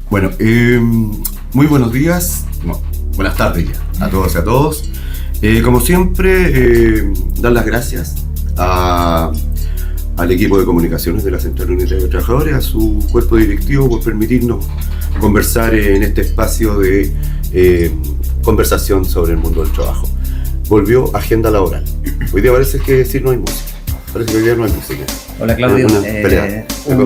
Bueno, muy buenos días, no, buenas tardes ya, a todos y a todos. Como siempre, dar las gracias al equipo de comunicaciones de la Central Unitaria de Trabajadores, a su cuerpo directivo por permitirnos conversar en este espacio de conversación sobre el mundo del trabajo. Volvió agenda laboral. Hoy día parece que sí no hay música. Parece que hoy día no hay música. Hola Claudio,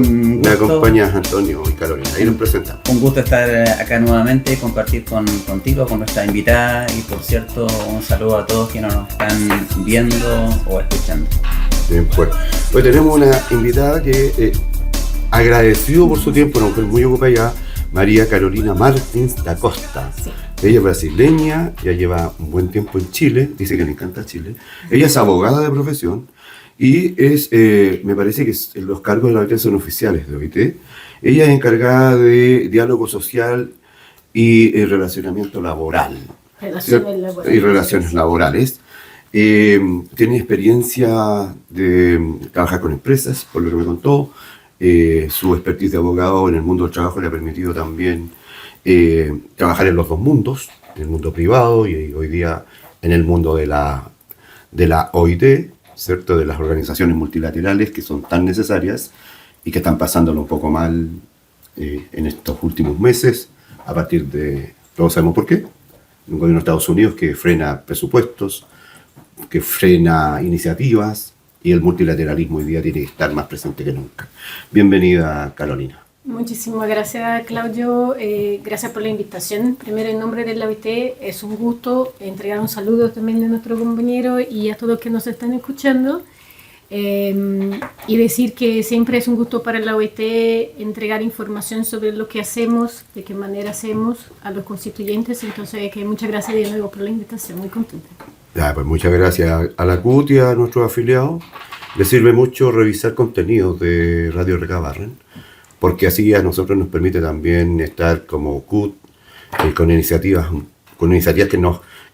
me acompañas Antonio y Carolina, ahí nos presentamos. Un gusto estar acá nuevamente, compartir contigo, con nuestra invitada y por cierto un saludo a todos quienes nos están viendo o escuchando. Bien, pues hoy tenemos una invitada que agradecido por su tiempo, una mujer muy ocupada ya, María Carolina Martins da Costa. Sí. Ella es brasileña, ya lleva un buen tiempo en Chile, dice que le encanta Chile. Ella es abogada de profesión. Y me parece que los cargos de la OIT son oficiales de OIT. Ella es encargada de diálogo social y relacionamiento laboral. Relaciones laborales. Tiene experiencia de trabajar con empresas, por lo que me contó. Su expertise de abogado en el mundo del trabajo le ha permitido también trabajar en los dos mundos, en el mundo privado y hoy día en el mundo de la OIT. ¿Cierto? De las organizaciones multilaterales que son tan necesarias y que están pasándolo un poco mal en estos últimos meses, a partir de, todos sabemos por qué, un gobierno de Estados Unidos que frena presupuestos, que frena iniciativas, y el multilateralismo hoy día tiene que estar más presente que nunca. Bienvenida, Carolina. Muchísimas gracias, Claudio. Gracias por la invitación. Primero, en nombre de la OIT, es un gusto entregar un saludo también de nuestro compañero y a todos los que nos están escuchando. Y decir que siempre es un gusto para la OIT entregar información sobre lo que hacemos, de qué manera hacemos a los constituyentes. Entonces, que muchas gracias de nuevo por la invitación. Muy contenta. Ya, pues muchas gracias a la CUT y a nuestros afiliados. Les sirve mucho revisar contenidos de Radio Recabarren, porque así a nosotros nos permite también estar como CUT con iniciativas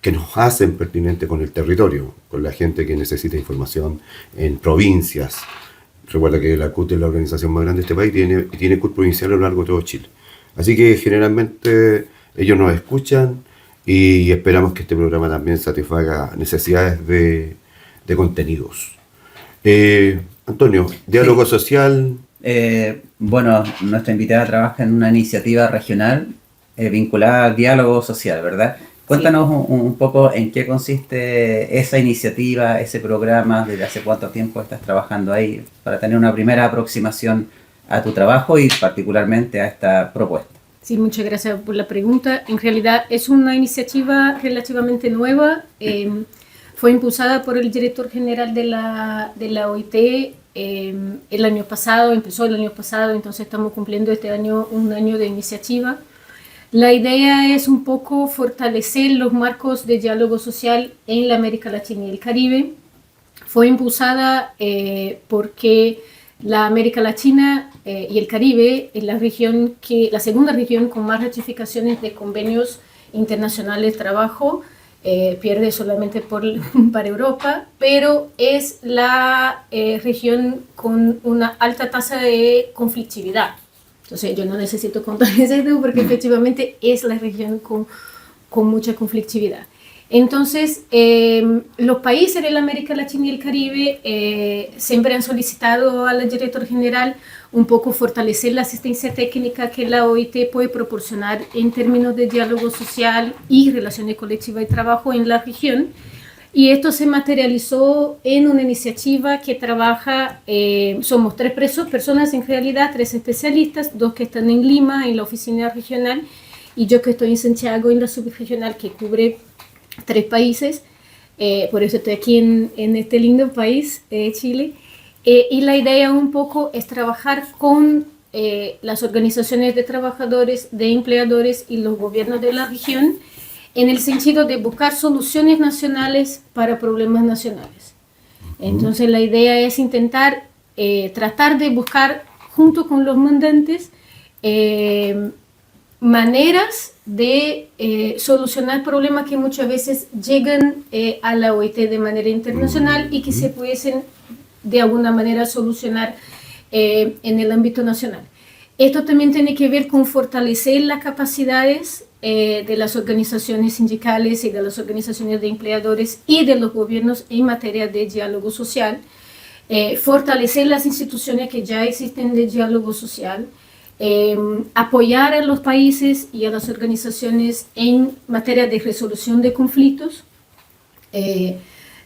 que nos hacen pertinente con el territorio, con la gente que necesita información en provincias. Recuerda que la CUT es la organización más grande de este país y tiene CUT provincial a lo largo de todo Chile. Así que generalmente ellos nos escuchan y esperamos que este programa también satisfaga necesidades de contenidos. Antonio, diálogo social. Bueno, nuestra invitada trabaja en una iniciativa regional vinculada al diálogo social, ¿verdad? Cuéntanos un poco en qué consiste esa iniciativa, ese programa, desde hace cuánto tiempo estás trabajando ahí, para tener una primera aproximación a tu trabajo y particularmente a esta propuesta. Sí, muchas gracias por la pregunta. En realidad es una iniciativa relativamente nueva. Fue impulsada por el director general de la OIT el año pasado, empezó el año pasado, entonces estamos cumpliendo este año un año de iniciativa. La idea es un poco fortalecer los marcos de diálogo social en la América Latina y el Caribe. Fue impulsada porque la América Latina y el Caribe es la segunda región con más ratificaciones de convenios internacionales de trabajo. Pierde solamente para Europa, pero es la región con una alta tasa de conflictividad. Entonces yo no necesito contar eso porque efectivamente es la región con mucha conflictividad. Entonces los países de la América Latina y el Caribe siempre han solicitado al director general un poco fortalecer la asistencia técnica que la OIT puede proporcionar en términos de diálogo social y relaciones colectivas de trabajo en la región. Y esto se materializó en una iniciativa que trabaja, somos tres personas en realidad, tres especialistas, dos que están en Lima, en la oficina regional, y yo que estoy en Santiago, en la subregional, que cubre 3 países. Por eso estoy aquí en este lindo país, Chile. Y la idea un poco es trabajar con las organizaciones de trabajadores, de empleadores y los gobiernos de la región en el sentido de buscar soluciones nacionales para problemas nacionales. Entonces la idea es intentar tratar de buscar junto con los mandantes maneras de solucionar problemas que muchas veces llegan a la OIT de manera internacional y que se pudiesen de alguna manera solucionar en el ámbito nacional. Esto también tiene que ver con fortalecer las capacidades de las organizaciones sindicales y de las organizaciones de empleadores y de los gobiernos en materia de diálogo social, fortalecer las instituciones que ya existen de diálogo social, apoyar a los países y a las organizaciones en materia de resolución de conflictos.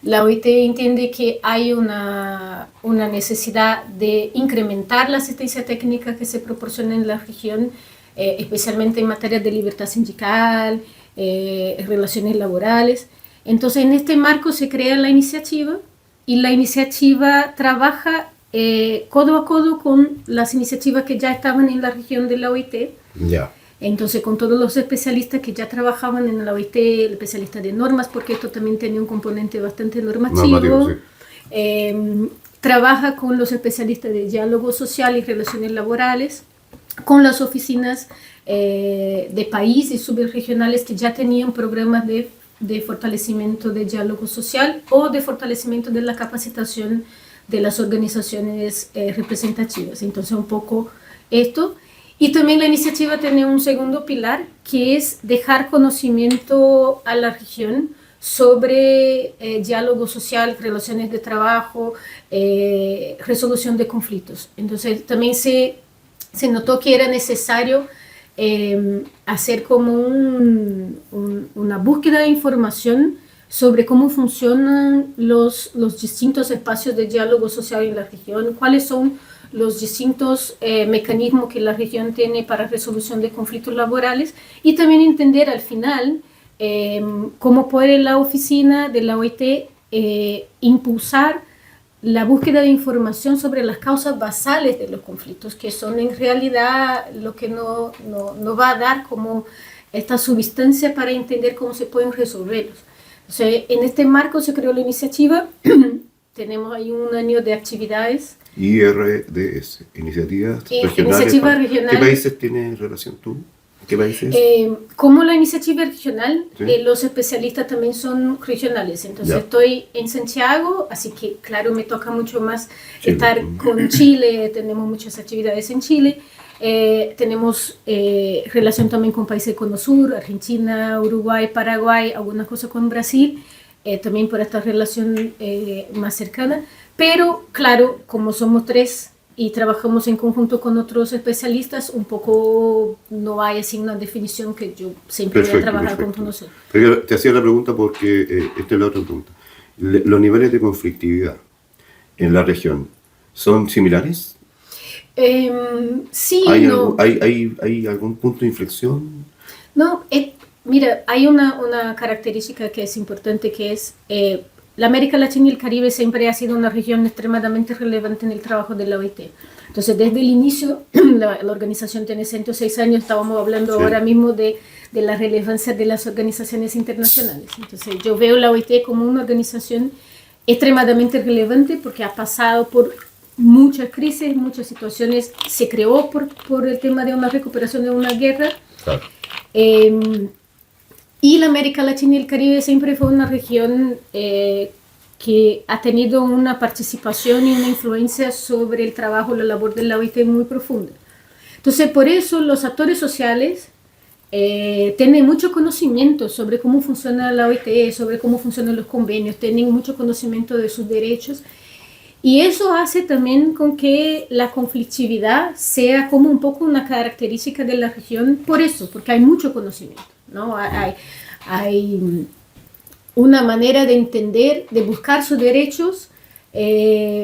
La OIT entiende que hay una necesidad de incrementar la asistencia técnica que se proporciona en la región, especialmente en materia de libertad sindical, relaciones laborales. Entonces, en este marco se crea la iniciativa y la iniciativa trabaja codo a codo con las iniciativas que ya estaban en la región de la OIT. Ya. Entonces, con todos los especialistas que ya trabajaban en la OIT, el especialista de normas, porque esto también tenía un componente bastante normativo, sí. Trabaja con los especialistas de diálogo social y relaciones laborales, con las oficinas de país y subregionales que ya tenían programas de fortalecimiento de diálogo social o de fortalecimiento de la capacitación de las organizaciones representativas. Entonces, un poco esto. Y también la iniciativa tiene un segundo pilar, que es dejar conocimiento a la región sobre diálogo social, relaciones de trabajo, resolución de conflictos. Entonces, también se notó que era necesario hacer como una búsqueda de información sobre cómo funcionan los distintos espacios de diálogo social en la región, cuáles son los distintos mecanismos que la región tiene para resolución de conflictos laborales, y también entender al final cómo puede la oficina de la OIT impulsar la búsqueda de información sobre las causas basales de los conflictos, que son en realidad lo que no va a dar como esta substancia para entender cómo se pueden resolverlos. O sea, en este marco se creó la iniciativa, tenemos ahí un año de actividades. IRDS, Iniciativas Regionales. Iniciativa regional. ¿Qué países tienes relación tú? ¿Qué países? Como la iniciativa regional, ¿Sí? Los especialistas también son regionales. Entonces, estoy en Santiago, así que, claro, me toca mucho más Chile. estar con Chile. Tenemos muchas actividades en Chile. Tenemos relación también con países del Cono Sur, Argentina, Uruguay, Paraguay, algunas cosas con Brasil, también por esta relación más cercana. Pero, claro, como somos tres y trabajamos en conjunto con otros especialistas, un poco no hay así una definición que yo siempre voy a trabajar con todos nosotros. Pero te hacía la pregunta porque, esta es la otra pregunta. ¿Los niveles de conflictividad en la región son similares? Sí, ¿Hay algún punto de inflexión? No, mira, hay una característica que es importante, que es la América Latina y el Caribe siempre ha sido una región extremadamente relevante en el trabajo de la OIT. Entonces, desde el inicio, la organización tiene 106 años, estábamos hablando ahora mismo de la relevancia de las organizaciones internacionales. Entonces, yo veo la OIT como una organización extremadamente relevante porque ha pasado por muchas crisis, muchas situaciones, se creó por el tema de una recuperación de una guerra. Claro. Y la América Latina y el Caribe siempre fue una región que ha tenido una participación y una influencia sobre el trabajo, la labor de la OIT muy profunda. Entonces, por eso los actores sociales tienen mucho conocimiento sobre cómo funciona la OIT, sobre cómo funcionan los convenios, tienen mucho conocimiento de sus derechos. Y eso hace también con que la conflictividad sea como un poco una característica de la región, por eso, porque hay mucho conocimiento, ¿no? Hay una manera de entender, de buscar sus derechos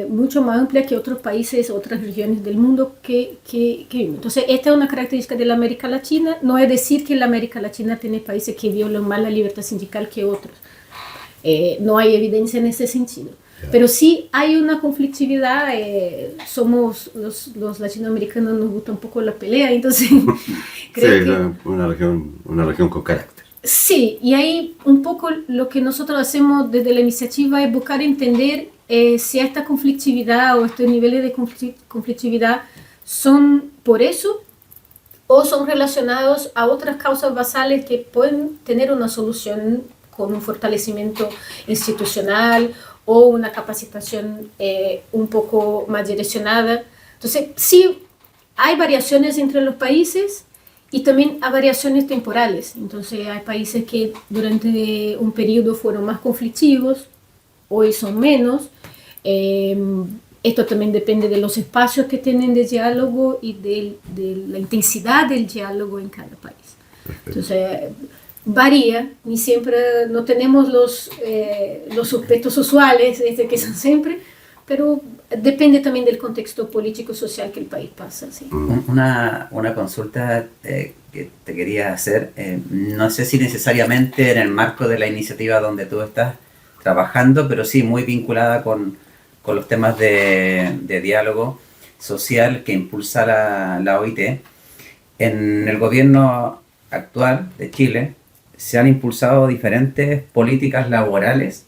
mucho más amplia que otros países, otras regiones del mundo que vivimos. Entonces, esta es una característica de la América Latina. No es decir que la América Latina tiene países que violan más la libertad sindical que otros. No hay evidencia en ese sentido. Pero sí hay una conflictividad, somos los latinoamericanos, nos gusta un poco la pelea, entonces creo que una región con carácter. Sí, y ahí un poco lo que nosotros hacemos desde la iniciativa es buscar entender si esta conflictividad o estos niveles de conflictividad son por eso o son relacionados a otras causas basales que pueden tener una solución con un fortalecimiento institucional o una capacitación un poco más direccionada. Entonces, sí, hay variaciones entre los países y también hay variaciones temporales. Entonces hay países que durante un periodo fueron más conflictivos, hoy son menos. Esto también depende de los espacios que tienen de diálogo y de la intensidad del diálogo en cada país. Entonces varía, ni siempre no tenemos los sujetos usuales que son siempre, pero depende también del contexto político-social que el país pasa. ¿Sí? Una consulta que te quería hacer, no sé si necesariamente en el marco de la iniciativa donde tú estás trabajando, pero sí muy vinculada con los temas de diálogo social que impulsa la OIT. En el gobierno actual de Chile se han impulsado diferentes políticas laborales,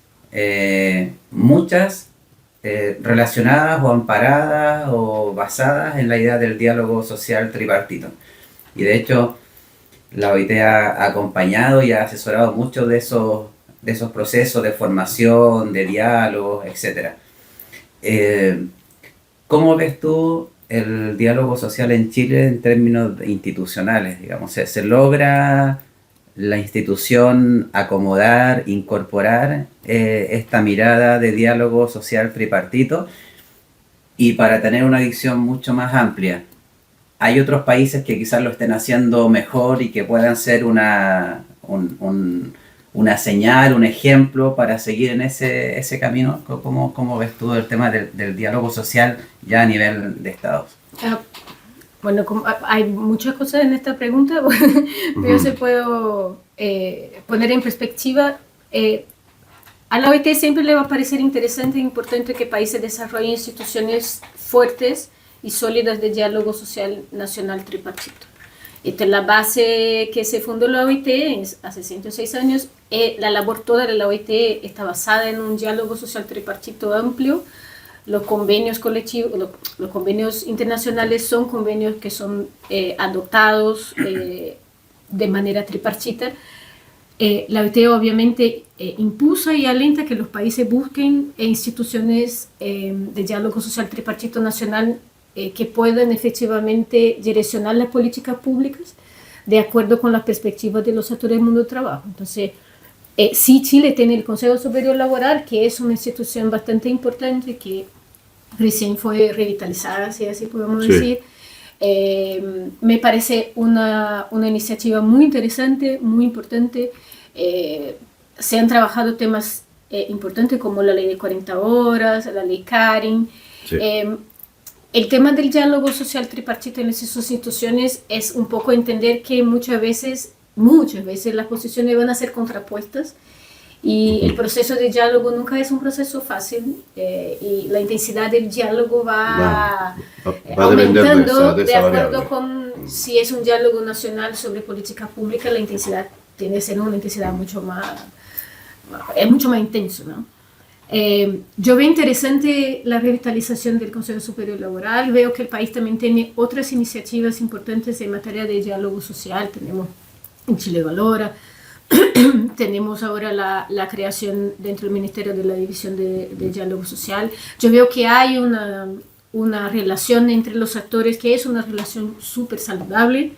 muchas relacionadas o amparadas o basadas en la idea del diálogo social tripartito. Y de hecho, la OIT ha acompañado y ha asesorado muchos de esos procesos de formación, de diálogo, etc. ¿Cómo ves tú el diálogo social en Chile en términos institucionales? Digamos, ¿se logra la institución acomodar, incorporar esta mirada de diálogo social tripartito? Y para tener una visión mucho más amplia, ¿hay otros países que quizás lo estén haciendo mejor y que puedan ser una señal, un ejemplo para seguir en ese camino? ¿Cómo ves tú el tema del diálogo social ya a nivel de estados? Bueno, hay muchas cosas en esta pregunta, pero yo se puedo poner en perspectiva. A la OIT siempre le va a parecer interesante e importante que países desarrollen instituciones fuertes y sólidas de diálogo social nacional tripartito. Esta es la base que se fundó la OIT hace 106 años. La labor toda de la OIT está basada en un diálogo social tripartito amplio. Los convenios colectivos, los convenios internacionales son convenios que son adoptados de manera tripartita. La OIT obviamente impulsa y alienta que los países busquen instituciones de diálogo social tripartito nacional que puedan efectivamente direccionar las políticas públicas de acuerdo con las perspectivas de los actores del mundo del trabajo. Entonces, sí, Chile tiene el Consejo Superior Laboral, que es una institución bastante importante que recién fue revitalizada, si así podemos decir. Me parece una iniciativa muy interesante, muy importante. Se han trabajado temas importantes como la ley de 40 horas, la ley Karin. Sí. El tema del diálogo social tripartito en esas instituciones es un poco entender que muchas veces las posiciones van a ser contrapuestas y el proceso de diálogo nunca es un proceso fácil y la intensidad del diálogo va aumentando de acuerdo con si es un diálogo nacional sobre política pública. La intensidad tiene que ser una intensidad mucho más intenso, ¿no? Yo veo interesante la revitalización del Consejo Superior Laboral. Veo que el país también tiene otras iniciativas importantes en materia de diálogo social. Tenemos en Chile Valora, tenemos ahora la creación dentro del Ministerio de la División de Diálogo Social. Yo veo que hay una relación entre los actores que es una relación súper saludable,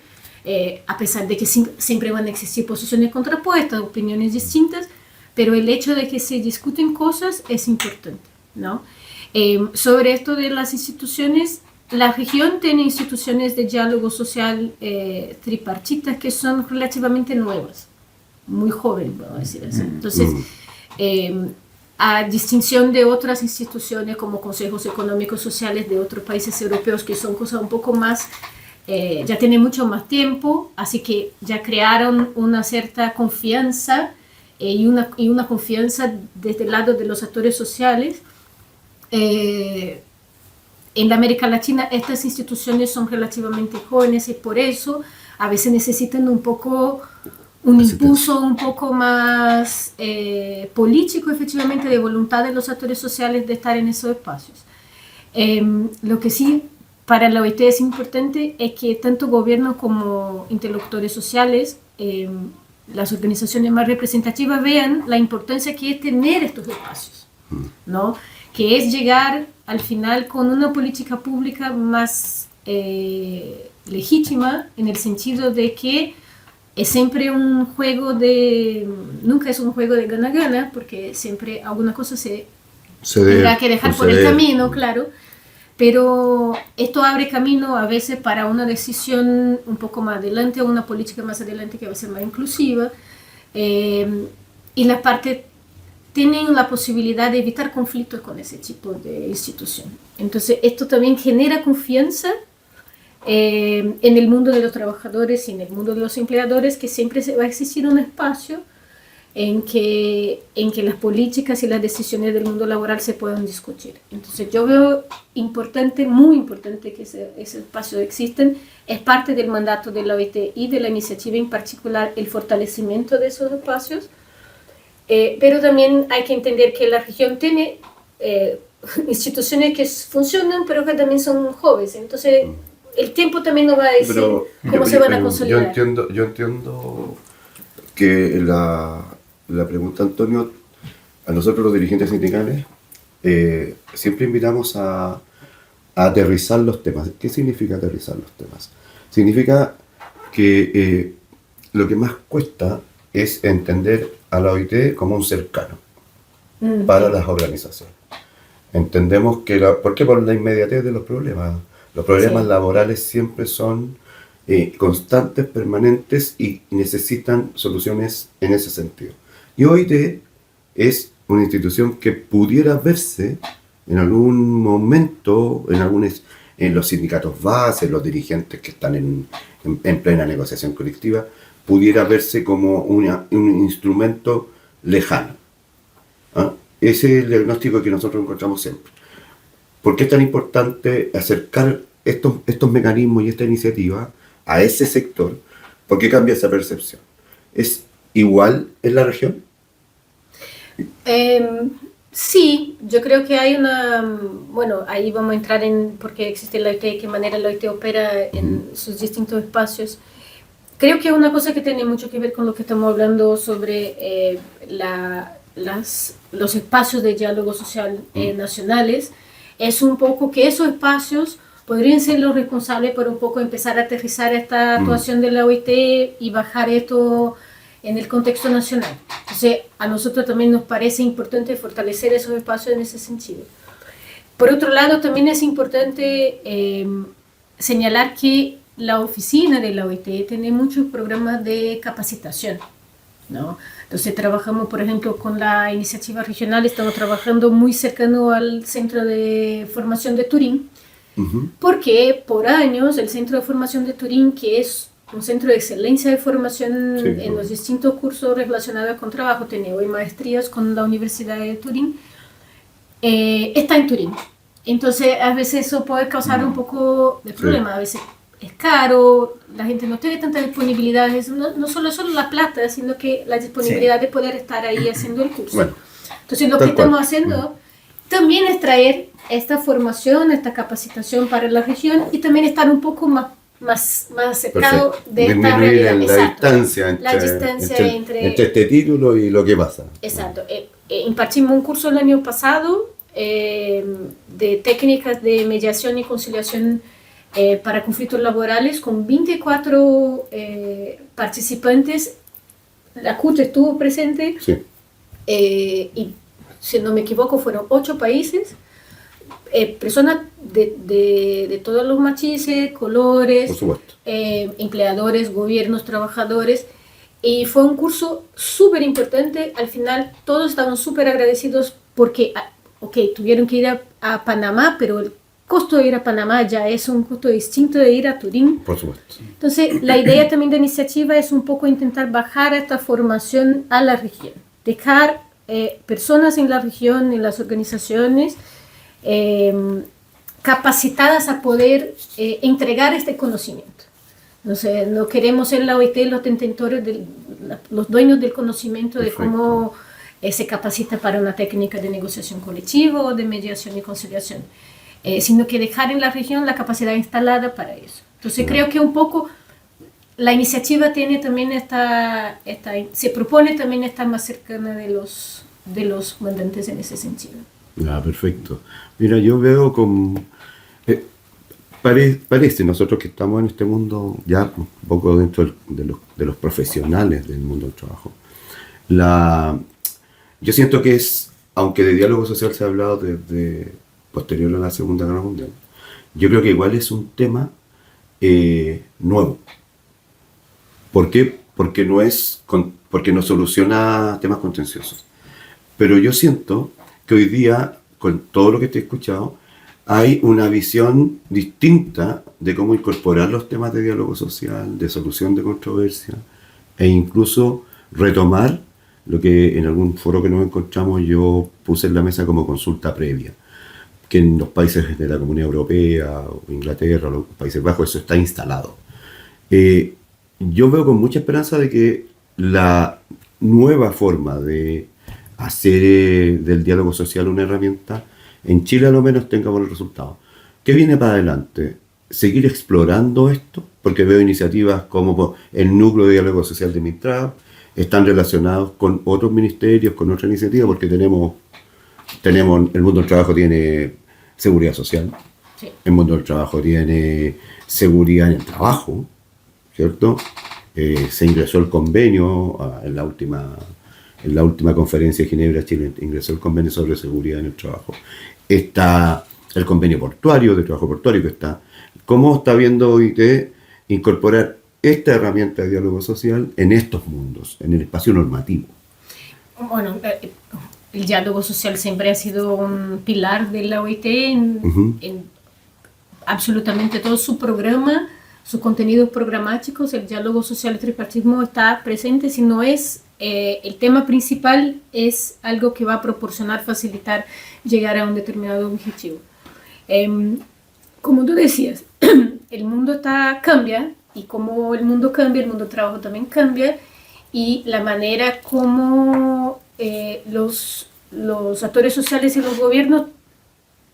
a pesar de que siempre van a existir posiciones contrapuestas, opiniones distintas, pero el hecho de que se discuten cosas es importante, ¿no? Sobre esto de las instituciones, la región tiene instituciones de diálogo social tripartitas que son relativamente nuevas, muy jóvenes, vamos a decir así. Entonces, a distinción de otras instituciones como consejos económicos sociales de otros países europeos que son cosas un poco más, ya tienen mucho más tiempo, así que ya crearon una cierta confianza y una confianza desde el lado de los actores sociales. En la América Latina estas instituciones son relativamente jóvenes y por eso a veces necesitan un impulso un poco más político, efectivamente, de voluntad de los actores sociales de estar en esos espacios. Lo que sí para la OIT es importante es que tanto gobierno como interlocutores sociales, las organizaciones más representativas vean la importancia que es tener estos espacios, ¿no? Que es llegar al final con una política pública más legítima en el sentido de que es siempre un juego nunca es un juego de gana-gana, porque siempre alguna cosa se tendrá que dejar por el camino, claro, pero esto abre camino a veces para una decisión un poco más adelante o una política más adelante que va a ser más inclusiva, y las partes tienen la posibilidad de evitar conflictos con ese tipo de institución. Entonces esto también genera confianza en el mundo de los trabajadores y en el mundo de los empleadores, que siempre va a existir un espacio en que las políticas y las decisiones del mundo laboral se puedan discutir. Entonces yo veo importante, muy importante que ese espacio existen. Es parte del mandato de la OIT y de la iniciativa en particular el fortalecimiento de esos espacios, pero también hay que entender que la región tiene instituciones que funcionan, pero que también son jóvenes. Entonces el tiempo también nos va a decir cómo se van a consolidar. Yo entiendo que la pregunta, Antonio, a nosotros los dirigentes sindicales siempre invitamos a aterrizar los temas. ¿Qué significa aterrizar los temas? Significa que lo que más cuesta es entender a la OIT como un cercano para las organizaciones. Entendemos que, ¿por qué? Por la inmediatez de los problemas. Los problemas laborales siempre son constantes, permanentes y necesitan soluciones en ese sentido. Y OIT es una institución que pudiera verse en algún momento, en los sindicatos bases, los dirigentes que están en plena negociación colectiva, pudiera verse como un instrumento lejano. ¿Ah? Ese es el diagnóstico que nosotros encontramos siempre. ¿Por qué es tan importante acercar estos mecanismos y esta iniciativa a ese sector? ¿Por qué cambia esa percepción? ¿Es igual en la región? Sí, yo creo que hay bueno, ahí vamos a entrar en por qué existe la OIT, de qué manera la OIT opera en sus distintos espacios. Creo que una cosa que tiene mucho que ver con lo que estamos hablando sobre los espacios de diálogo social nacionales, es un poco que esos espacios podrían ser los responsables por un poco empezar a aterrizar esta actuación de la OIT y bajar esto en el contexto nacional. Entonces, a nosotros también nos parece importante fortalecer esos espacios en ese sentido. Por otro lado, también es importante señalar que la oficina de la OIT tiene muchos programas de capacitación, ¿no? Entonces trabajamos, por ejemplo, con la iniciativa regional, estamos trabajando muy cercano al Centro de Formación de Turín, porque por años el Centro de Formación de Turín, que es un centro de excelencia de formación en los distintos cursos relacionados con trabajo, tiene hoy maestrías con la Universidad de Turín, está en Turín. Entonces a veces eso puede causar un poco de problema, a veces es caro, la gente no tiene tanta disponibilidad, no solo la plata, sino que la disponibilidad de poder estar ahí haciendo el curso. Bueno, entonces lo que estamos haciendo también es traer esta formación, esta capacitación para la región y también estar un poco más acercado de esta realidad. La distancia entre este título y lo que pasa. Exacto. Impartimos un curso el año pasado de técnicas de mediación y conciliación para conflictos laborales con 24 participantes. La CUT estuvo presente y, si no me equivoco, fueron 8 países, personas de todos los matices, colores, empleadores, gobiernos, trabajadores, y fue un súper importante. Al final todos estaban súper agradecidos porque tuvieron que ir a Panamá, pero el costo de ir a Panamá ya es un costo distinto de ir a Turín. Por supuesto. Entonces, la idea también de iniciativa es un poco intentar bajar esta formación a la región, dejar personas en la región, en las organizaciones, capacitadas a poder entregar este conocimiento. Entonces, no queremos ser la OIT los detentores, los dueños del conocimiento de cómo se capacita para una técnica de negociación colectiva o de mediación y conciliación, sino que dejar en la región la capacidad instalada para eso. Entonces creo que un poco la iniciativa tiene también se propone también estar más cercana de los mandantes en ese sentido. Perfecto. Mira, yo veo Parece, nosotros que estamos en este mundo ya un poco dentro de los profesionales del mundo del trabajo, yo siento que aunque de diálogo social se ha hablado desde posterior a la Segunda Guerra Mundial, yo creo que igual es un tema nuevo. ¿Por qué? Porque porque no soluciona temas contenciosos. Pero yo siento que hoy día, con todo lo que te he escuchado, hay una visión distinta de cómo incorporar los temas de diálogo social, de solución de controversia, e incluso retomar lo que en algún foro que nos encontramos yo puse en la mesa como consulta previa, que en los países de la Comunidad Europea, o Inglaterra, o los Países Bajos, eso está instalado. Yo veo con mucha esperanza de que la nueva forma de hacer del diálogo social una herramienta, en Chile a lo menos tenga buenos resultados. ¿Qué viene para adelante? Seguir explorando esto, porque veo iniciativas como el núcleo de diálogo social de MINTRAP, están relacionados con otros ministerios, con otras iniciativas, porque tenemos el mundo del trabajo tiene seguridad social, sí. El mundo del trabajo tiene seguridad en el trabajo, ¿cierto? Se ingresó el convenio en la última conferencia de Ginebra, Chile ingresó el convenio sobre seguridad en el trabajo. Está el convenio portuario, de trabajo portuario, que está. ¿Cómo está viendo OIT incorporar esta herramienta de diálogo social en estos mundos, en el espacio normativo? Bueno, el diálogo social siempre ha sido un pilar de la OIT en absolutamente todo su programa, sus contenidos programáticos. El diálogo social y tripartismo está presente, si no es el tema principal, es algo que va a proporcionar, facilitar llegar a un determinado objetivo. Como tú decías, el mundo cambia, y como el mundo cambia, el mundo del trabajo también cambia, y la manera como los actores sociales y los gobiernos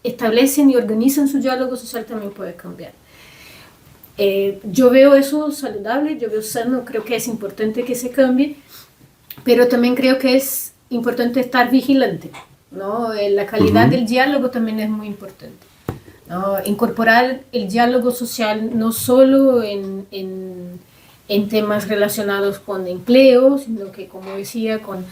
establecen y organizan su diálogo social también puede cambiar. Yo veo eso saludable, yo veo sano, creo que es importante que se cambie, pero también creo que es importante estar vigilante, ¿no? La calidad del diálogo también es muy importante, ¿no? Incorporar el diálogo social no solo en temas relacionados con empleo, sino que, como decía, con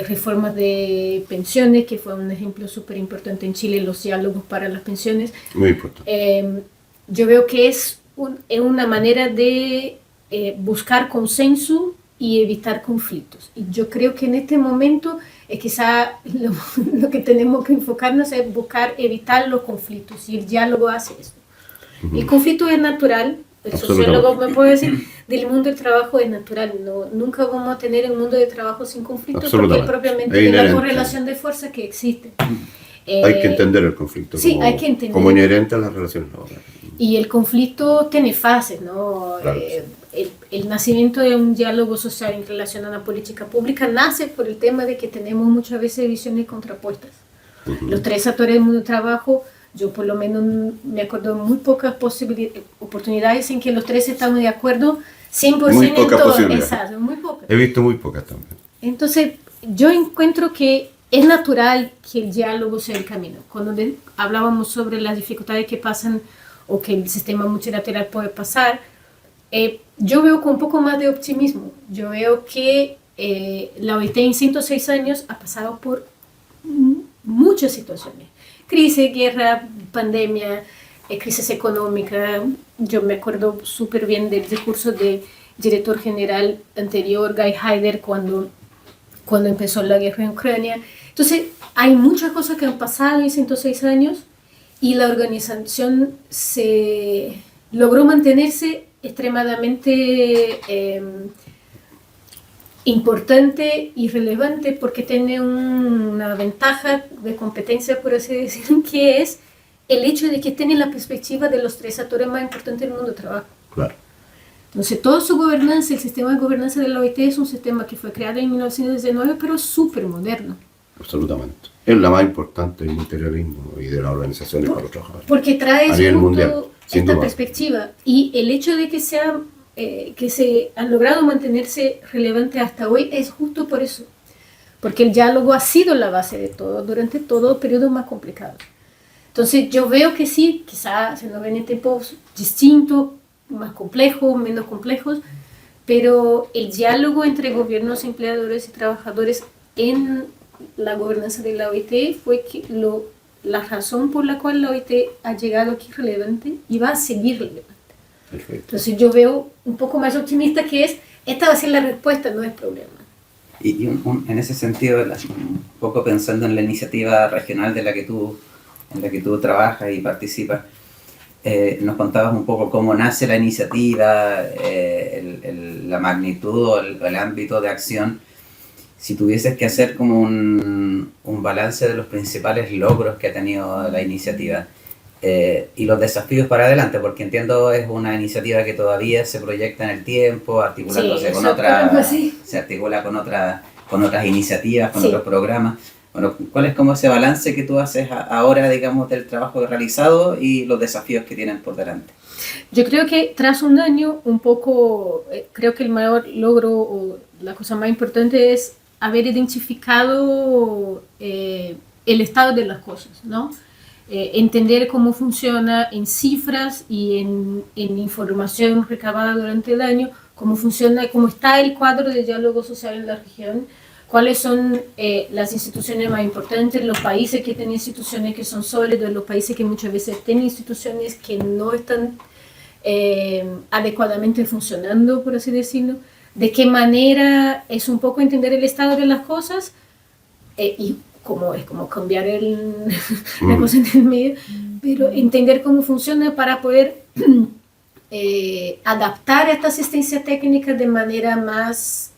reformas de pensiones, que fue un ejemplo súper importante en Chile, los diálogos para las pensiones. Muy importante. Yo veo que es una manera de buscar consenso y evitar conflictos. Y yo creo que en este momento quizá lo que tenemos que enfocarnos es buscar evitar los conflictos, y el diálogo hace eso. El conflicto es natural, el sociólogo me puede decir, del mundo del trabajo es natural, nunca vamos a tener un mundo de trabajo sin conflictos, porque es propiamente de la correlación de fuerza que existe. Hay que entender el conflicto, sí, hay que entender, como inherente a las relaciones laborales. Y el conflicto tiene fases, ¿no? Claro. El nacimiento de un diálogo social en relación a una política pública nace por el tema de que tenemos muchas veces visiones contrapuestas. Los tres actores del mundo del trabajo, yo por lo menos me acuerdo de muy pocas oportunidades en que los tres estamos de acuerdo 100% muy pocas posibilidades. Exacto, muy pocas. He visto muy pocas también. Entonces, yo encuentro que es natural que el diálogo sea el camino. Cuando hablábamos sobre las dificultades que pasan o que el sistema multilateral puede pasar, yo veo con un poco más de optimismo. Yo veo que la OIT en 106 años ha pasado por muchas situaciones. Crisis, guerra, pandemia, crisis económica. Yo me acuerdo súper bien del discurso del director general anterior, Guy Haider, cuando empezó la guerra en Ucrania. Entonces, hay muchas cosas que han pasado en 106 años y la organización logró mantenerse extremadamente importante y relevante, porque tiene una ventaja de competencia, por así decir, que es el hecho de que tiene la perspectiva de los tres actores más importantes del mundo del trabajo. Claro. Entonces, toda su gobernanza, el sistema de gobernanza de la OIT es un sistema que fue creado en 1919, pero súper moderno. Absolutamente. Es la más importante del materialismo y de las organizaciones para los trabajadores. Porque trae esta duda. perspectiva. Y el hecho de que se han logrado mantenerse relevante hasta hoy es justo por eso. Porque el diálogo ha sido la base de todo, durante todos los periodos más complicados. Entonces yo veo que sí, quizás se nos ven en tiempos distintos, más complejos, menos complejos, pero el diálogo entre gobiernos, empleadores y trabajadores en la gobernanza de la OIT fue que la razón por la cual la OIT ha llegado aquí relevante y va a seguir relevante. Perfecto. Entonces yo veo un poco más optimista que esta va a ser la respuesta, no es problema. Y en ese sentido, un poco pensando en la iniciativa regional en la que tú trabajas y participas, nos contabas un poco cómo nace la iniciativa, la magnitud o el ámbito de acción. Si tuvieses que hacer como un balance de los principales logros que ha tenido la iniciativa y los desafíos para adelante, porque entiendo es una iniciativa que todavía se proyecta en el tiempo, articulándose con otras, se articula con otras iniciativas, con otros programas. Bueno, ¿cuál es como ese balance que tú haces ahora, digamos, del trabajo realizado y los desafíos que tienen por delante? Yo creo que tras un año, un poco, creo que el mayor logro o la cosa más importante es haber identificado el estado de las cosas, ¿no? Entender cómo funciona en cifras y en información recabada durante el año, cómo funciona, cómo está el cuadro de diálogo social en la región, cuáles son las instituciones más importantes, los países que tienen instituciones que son sólidos, los países que muchas veces tienen instituciones que no están adecuadamente funcionando, por así decirlo, de qué manera es un poco entender el estado de las cosas y cómo es como cambiar la cosa en el medio, pero entender cómo funciona para poder adaptar esta asistencia técnica de manera más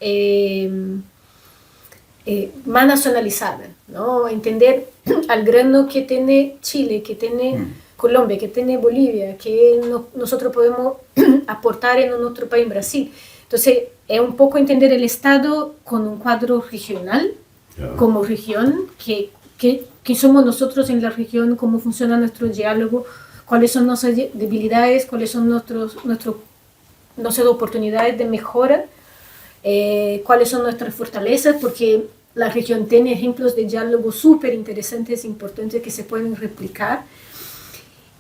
nacionalizada, ¿no? Entender al grano que tiene Chile, que tiene Colombia, que tiene Bolivia, que nosotros podemos aportar en un otro país, Brasil. Entonces, es un poco entender el Estado con un cuadro regional, como región, que somos nosotros en la región, cómo funciona nuestro diálogo, cuáles son nuestras debilidades, cuáles son nuestras oportunidades de mejora, cuáles son nuestras fortalezas, porque la región tiene ejemplos de diálogo súper interesantes, importantes, que se pueden replicar.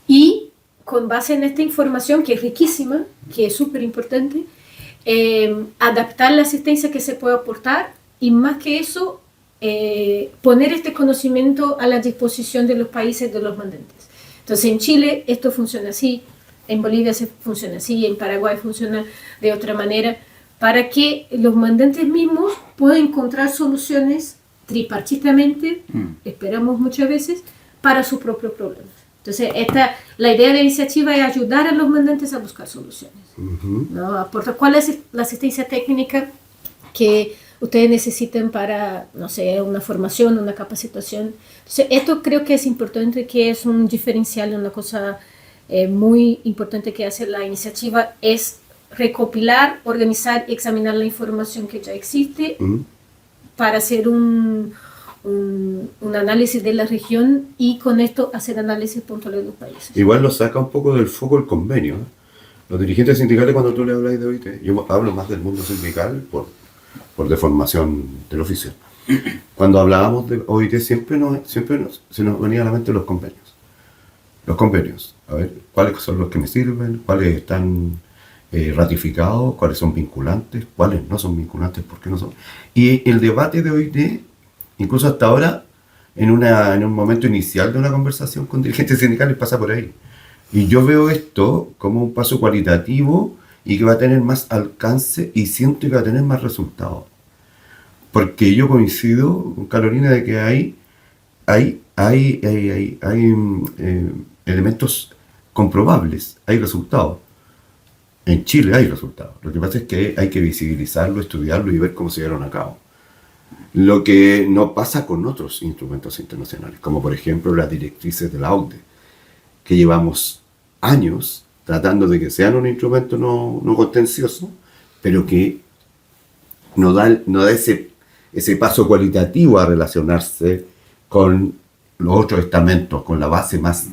Y con base en esta información, que es riquísima, que es súper importante, adaptar la asistencia que se puede aportar y más que eso, poner este conocimiento a la disposición de los países, de los mandantes. Entonces en Chile esto funciona así, en Bolivia funciona así, en Paraguay funciona de otra manera, para que los mandantes mismos puedan encontrar soluciones tripartitamente, esperamos muchas veces, para sus propios problemas. Entonces, la idea de la iniciativa es ayudar a los mandantes a buscar soluciones, ¿no? Aportar cuál es la asistencia técnica que ustedes necesitan para, no sé, una formación, una capacitación. Entonces, esto creo que es importante, que es un diferencial, una cosa muy importante que hace la iniciativa, es recopilar, organizar y examinar la información que ya existe para hacer un análisis de la región y con esto hacer análisis puntuales de los países. Igual lo saca un poco del foco el convenio. Los dirigentes sindicales, cuando tú le hablas de OIT, yo hablo más del mundo sindical por deformación del oficio. Cuando hablábamos de OIT siempre se nos venía a la mente los convenios. Los convenios, a ver, cuáles son los que me sirven, cuáles están ratificados, cuáles son vinculantes, cuáles no son vinculantes, por qué no son. Y el debate de OIT, incluso hasta ahora, en un momento inicial de una conversación con dirigentes sindicales, pasa por ahí. Y yo veo esto como un paso cualitativo y que va a tener más alcance y siento que va a tener más resultados. Porque yo coincido con Carolina de que hay elementos comprobables, hay resultados. En Chile hay resultados. Lo que pasa es que hay que visibilizarlo, estudiarlo y ver cómo se llevaron a cabo. Lo que no pasa con otros instrumentos internacionales, como por ejemplo las directrices de la OCDE, que llevamos años tratando de que sean un instrumento no contencioso, pero que no da ese paso cualitativo a relacionarse con los otros estamentos, con la base más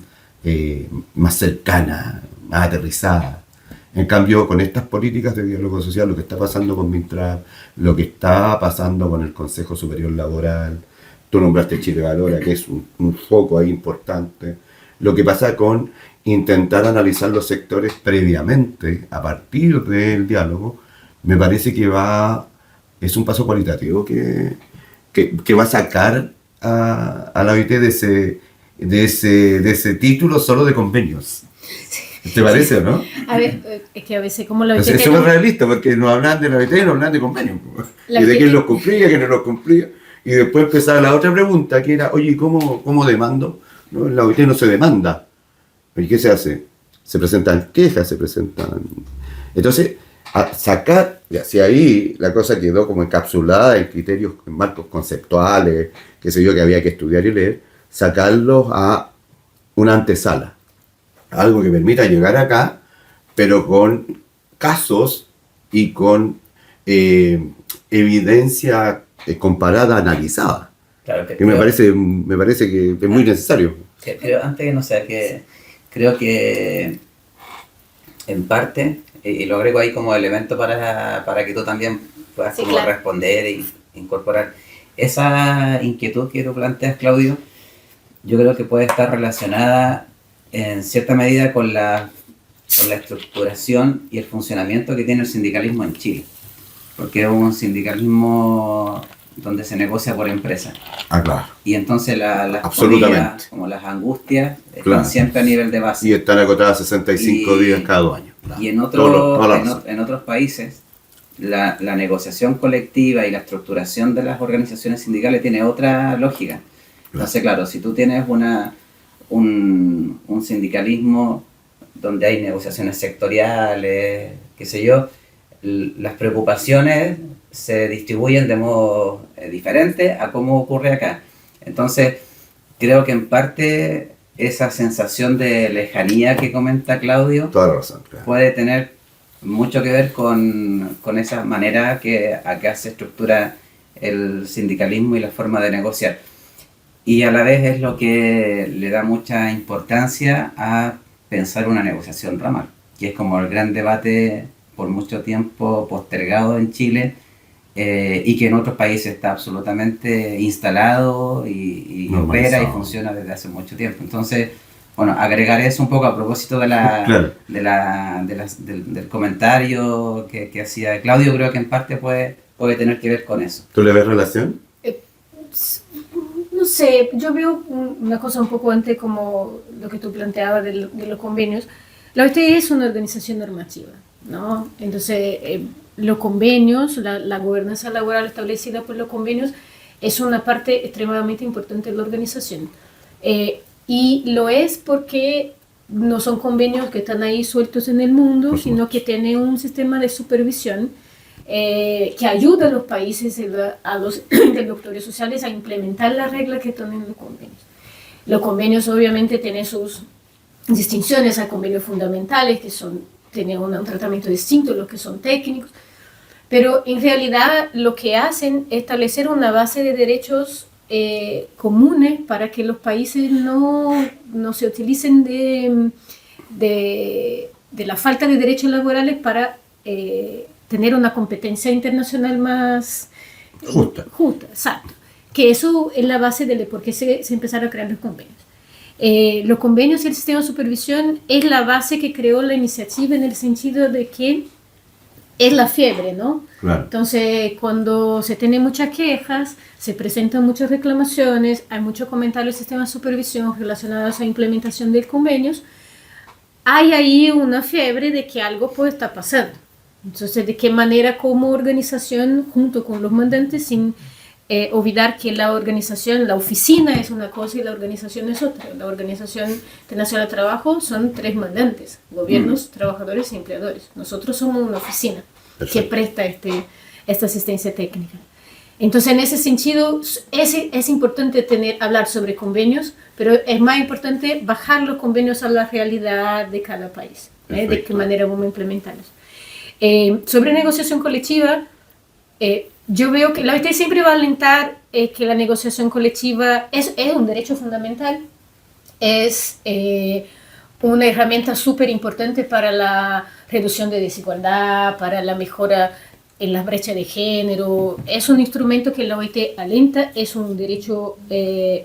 cercana, más aterrizada. En cambio, con estas políticas de diálogo social, lo que está pasando con Mintrap, lo que está pasando con el Consejo Superior Laboral, tú nombraste Chile Valora, que es un foco ahí importante, Lo que pasa con intentar analizar los sectores previamente, a partir del diálogo, me parece que es un paso cualitativo que va a sacar a la OIT de ese título solo de convenios. ¿Te parece o no? A ver, es que a veces como la OIT... Entonces, eso es realista, porque nos hablan de la OIT y nos hablan de convenios. La Y de OIT quién los cumplía, quién no los cumplía. Y después empezaba la otra pregunta, que era, oye, ¿cómo demando? ¿No? En la OIT no se demanda. ¿Y qué se hace? Se presentan quejas, se presentan... Entonces, a sacar, y así ahí la cosa quedó como encapsulada en criterios, en marcos conceptuales, qué sé yo, que había que estudiar y leer, sacarlos a una antesala. Algo que permita llegar acá, pero con casos y con evidencia comparada, analizada. Claro, Que me parece que es muy necesario. Pero antes, no sé, que creo que en parte, y lo agrego ahí como elemento para que tú también puedas Sí, como claro. responder e incorporar esa inquietud que tú planteas, Claudio. Yo creo que puede estar relacionada en cierta medida con la estructuración y el funcionamiento que tiene el sindicalismo en Chile, porque es un sindicalismo donde se negocia por empresa. Ah, claro. Y entonces las Absolutamente. comillas, como las angustias, están Claro. siempre a nivel de base. Y están acotadas 65 Y- días cada 2 años. Claro. Y en Toda la razón. en otros países, la negociación colectiva y la estructuración de las organizaciones sindicales tiene otra lógica. Entonces, claro, si tú tienes un sindicalismo donde hay negociaciones sectoriales, qué sé yo, las preocupaciones se distribuyen de modo diferente a cómo ocurre acá. Entonces, creo que en parte esa sensación de lejanía que comenta Claudio Toda la razón. Claro. puede tener mucho que ver con esa manera que acá se estructura el sindicalismo y la forma de negociar. Y a la vez es lo que le da mucha importancia a pensar una negociación ramal, que es como el gran debate por mucho tiempo postergado en Chile, y que en otros países está absolutamente instalado y opera y funciona desde hace mucho tiempo. Entonces, bueno, agregar eso un poco a propósito Claro. del comentario que hacía Claudio, creo que en parte puede tener que ver con eso. ¿Tú le ves relación? No sé, yo veo una cosa un poco antes como lo que tú planteabas de los convenios. La OIT es una organización normativa, ¿no? Entonces, los convenios, la gobernanza laboral establecida por los convenios es una parte extremadamente importante de la organización. Y lo es porque no son convenios que están ahí sueltos en el mundo, sino que tienen un sistema de supervisión que ayuda a los países, a los interlocutores sociales a implementar las reglas que están en los convenios. Los convenios obviamente tienen sus distinciones, hay convenios fundamentales que tienen un tratamiento distinto, los que son técnicos, pero en realidad lo que hacen es establecer una base de derechos comunes para que los países no se utilicen de la falta de derechos laborales para tener una competencia internacional más Justa. Exacto. Que eso es la base de por qué se empezaron a crear los convenios. Los convenios y el sistema de supervisión es la base que creó la iniciativa en el sentido de que es la fiebre, ¿no? Claro. Entonces, cuando se tienen muchas quejas, se presentan muchas reclamaciones, hay muchos comentarios del sistema de supervisión relacionados a la implementación de convenios, hay ahí una fiebre de que algo puede estar pasando. Entonces, ¿de qué manera como organización, junto con los mandantes, sin olvidar que la organización, la oficina es una cosa y la organización es otra? La Organización Internacional del Trabajo son 3 mandantes, gobiernos, trabajadores y empleadores. Nosotros somos una oficina que presta esta asistencia técnica. Entonces, en ese sentido, es importante hablar sobre convenios, pero es más importante bajar los convenios a la realidad de cada país, de qué manera vamos a implementarlos. Sobre negociación colectiva, yo veo que la OIT siempre va a alentar que la negociación colectiva es un derecho fundamental, es una herramienta súper importante para la reducción de desigualdad, para la mejora en las brechas de género. Es un instrumento que la OIT alenta, es un derecho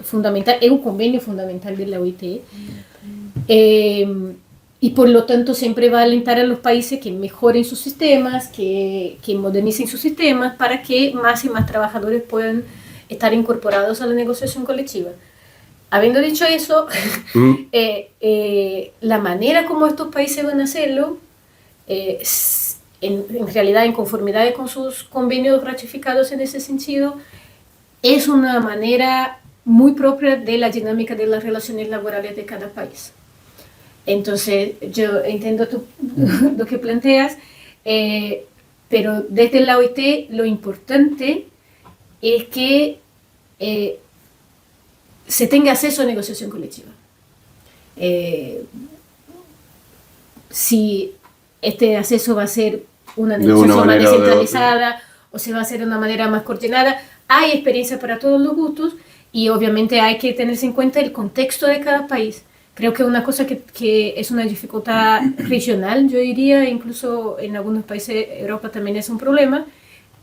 fundamental, es un convenio fundamental de la OIT. Y por lo tanto siempre va a alentar a los países que mejoren sus sistemas, que modernicen sus sistemas para que más y más trabajadores puedan estar incorporados a la negociación colectiva. Habiendo dicho eso, la manera como estos países van a hacerlo, en realidad en conformidad con sus convenios ratificados en ese sentido, es una manera muy propia de la dinámica de las relaciones laborales de cada país. Entonces, yo entiendo lo que planteas, pero desde la OIT lo importante es que se tenga acceso a negociación colectiva. Si este acceso va a ser una negociación más descentralizada o se va a hacer de una manera más coordinada, hay experiencia para todos los gustos y obviamente hay que tenerse en cuenta el contexto de cada país. Creo que una cosa que es una dificultad regional, yo diría, incluso en algunos países de Europa también es un problema,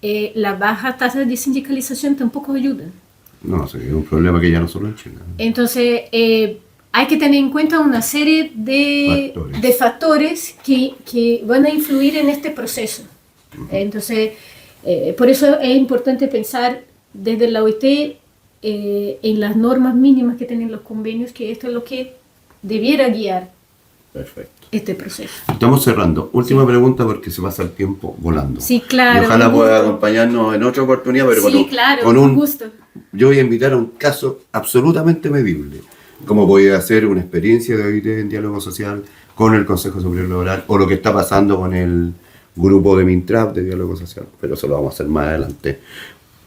la baja tasa de sindicalización tampoco ayuda. No, sí, es un problema que ya no solo en Chile. Entonces, hay que tener en cuenta una serie de factores que van a influir en este proceso. Entonces, por eso es importante pensar desde la OIT en las normas mínimas que tienen los convenios, que esto es lo que debiera guiar este proceso. Estamos cerrando. Última pregunta porque se pasa el tiempo volando. Sí, claro. Y ojalá pueda acompañarnos en otra oportunidad, pero con un gusto. Yo voy a invitar a un caso absolutamente medible, como podría ser una experiencia de OIT en diálogo social con el Consejo Superior Laboral o lo que está pasando con el grupo de Mintrap de diálogo social, pero eso lo vamos a hacer más adelante.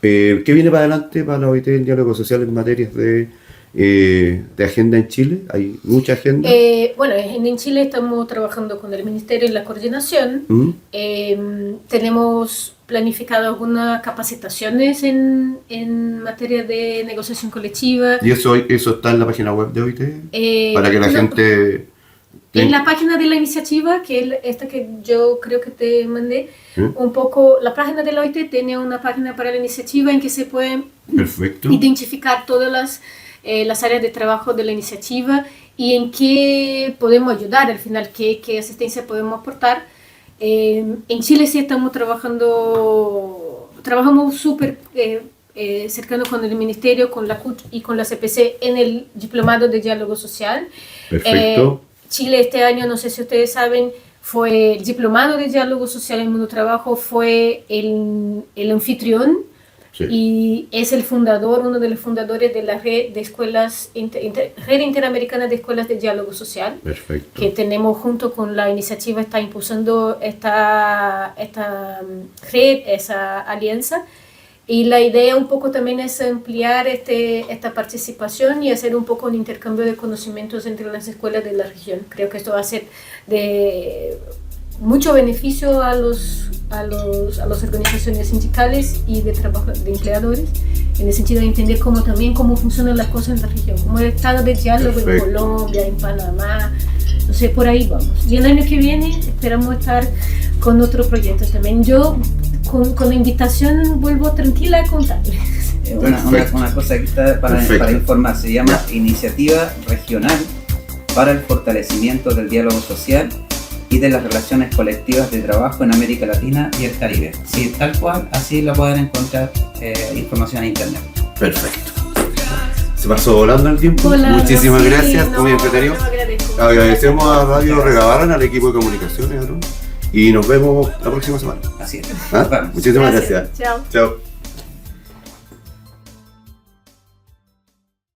¿Qué viene para adelante para la OIT en diálogo social en materias de agenda en Chile? ¿Hay mucha agenda? Bueno, en Chile estamos trabajando con el Ministerio y la coordinación. Tenemos planificado algunas capacitaciones en materia de negociación colectiva. ¿Y eso está en la página web de OIT? Para que la gente... En la página de la iniciativa, que es esta que yo creo que te mandé, un poco, la página de la OIT tiene una página para la iniciativa en que se pueden identificar todas las áreas de trabajo de la iniciativa y en qué podemos ayudar al final, qué asistencia podemos aportar. En Chile sí trabajamos súper cercano con el Ministerio, con la CUT y con la CPC en el Diplomado de Diálogo Social. Perfecto. Chile este año, no sé si ustedes saben, fue el Diplomado de Diálogo Social en Mundo Trabajo, fue el anfitrión. Sí. Y es uno de los fundadores de la red de escuelas, red interamericana de escuelas de diálogo social. Perfecto. Que tenemos junto con la iniciativa, está impulsando esta red, esa alianza. Y la idea un poco también es ampliar esta participación y hacer un poco un intercambio de conocimientos entre las escuelas de la región. Creo que esto va a ser de mucho beneficio a las organizaciones sindicales y de empleadores, en el sentido de entender cómo funcionan las cosas en la región, como el estado de diálogo en Colombia, en Panamá, no sé, por ahí vamos. Y el año que viene esperamos estar con otro proyecto también. Yo con la invitación vuelvo tranquila a contarles. Una cosa que está para informar, se llama Iniciativa Regional para el Fortalecimiento del Diálogo Social y de las Relaciones Colectivas de Trabajo en América Latina y el Caribe. Sí, tal cual, así lo pueden encontrar información en internet. Perfecto. Se pasó volando el tiempo. Muchísimas gracias, muy entretenido. Agradecemos a Radio Regabarren, al equipo de comunicaciones, y nos vemos la próxima semana. Así es. Muchísimas gracias. Chao. Chao.